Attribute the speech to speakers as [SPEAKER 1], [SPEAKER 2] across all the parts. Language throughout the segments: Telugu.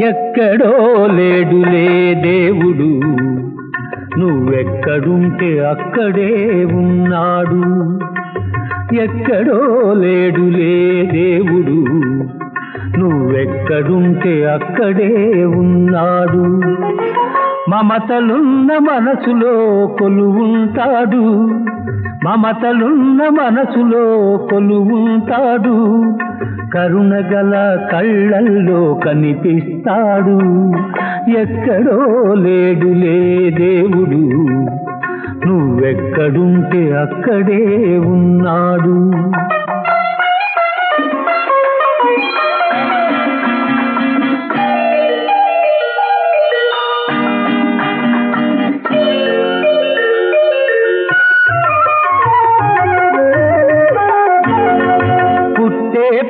[SPEAKER 1] ఎక్కడో లేడులే దేవుడు, నువ్వెక్కడుంటే అక్కడే ఉన్నాడు. ఎక్కడో లేడులే దేవుడు, నువ్వెక్కడుంటే అక్కడే ఉన్నాడు. మమతలున్న మనసులో కొలువుంటాడు, మమతలున్న మనసులో కొలువుంటాడు. కరుణగల కళ్ళల్లో కనిపిస్తాడు. ఎక్కడో లేడులే దేవుడు, నువ్వెక్కడుంటే అక్కడే ఉన్నాడు.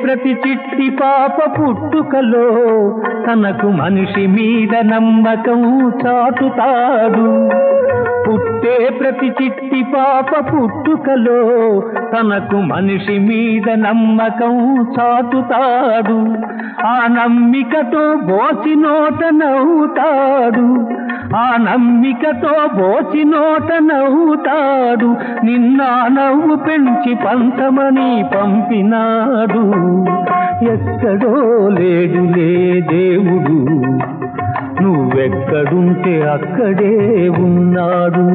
[SPEAKER 1] ప్రతి చిట్టి పాప పుట్టుకలో తనకు మనిషి మీద నమ్మకం చాటుతాడు. పుట్టే ప్రతి చిట్టి పాప పుట్టుకలో తనకు మనిషి మీద నమ్మకం చాటుతాడు. ఆ నమ్మికతో బోసి నోట నవ్వుతాడు, ఆ నమ్మికతో బోసి నోట నవ్వుతాడు. నిన్న నవ్వు పెంచి పంచమని పంపినాడు. ఎక్కడో లేడులే దేవుడు, నువ్వెక్కడుంటే అక్కడే ఉన్నాడు.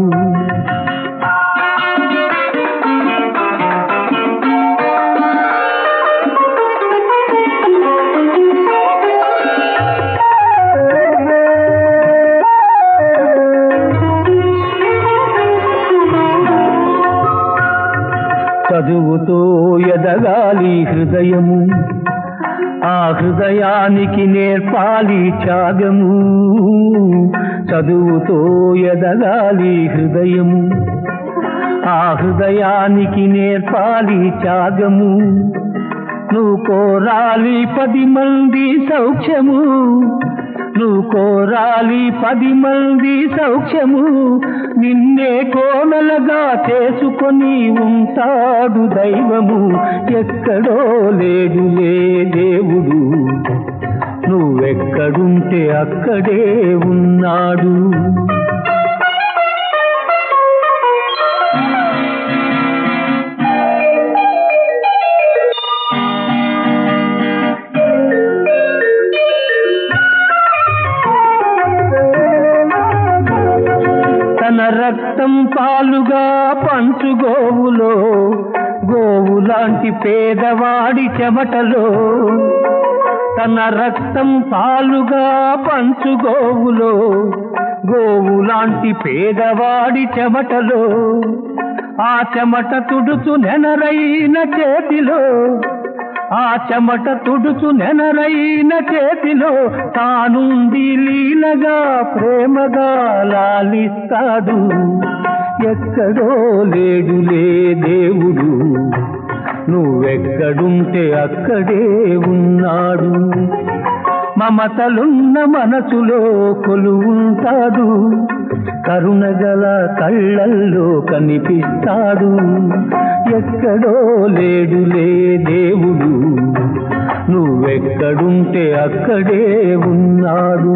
[SPEAKER 1] చదువుతో ఎదగాలి హృదయము, ఆ హృదయానికి నేర్పాలి త్యాగము. చదువుతో ఎదగాలి హృదయము, ఆ హృదయానికి నేర్పాలి త్యాగము. నువ్వు కోరాలి 10 మంది సౌఖ్యము, నువ్వు కోరాలి 10 మంది సౌఖ్యము. నిన్నే కోనలుగా చేసుకొని ఉంటాడు దైవము. ఎక్కడో లేడులే దేవుడు, నువ్వెక్కడుంటే అక్కడే ఉన్నాడు. తన రక్తం పాలుగా పంచు గోవులో, గోవులాంటి పేదవాడి చెమటలో. తన రక్తం పాలుగా పంచు గోవులో, గోవులాంటి పేదవాడి చెమటలో. ఆ చెమట తుడుచు నెనరైన చేతిలో, ఆ చెమట తుడుచు నెనరైన చేతిలో తానుండి లీలగా ప్రేమగా లాలిస్తాడు. ఎక్కడో లేడులే దేవుడు, నువ్వెక్కడుంటే అక్కడే ఉన్నాడు. మమతలున్న మనసులో కొలువుంటాడు, కరుణగల కళ్ళల్లో కనిపిస్తాడు. ఎక్కడో లేడులే దేవుడు, నువ్వెక్కడుంటే అక్కడే ఉన్నాడు.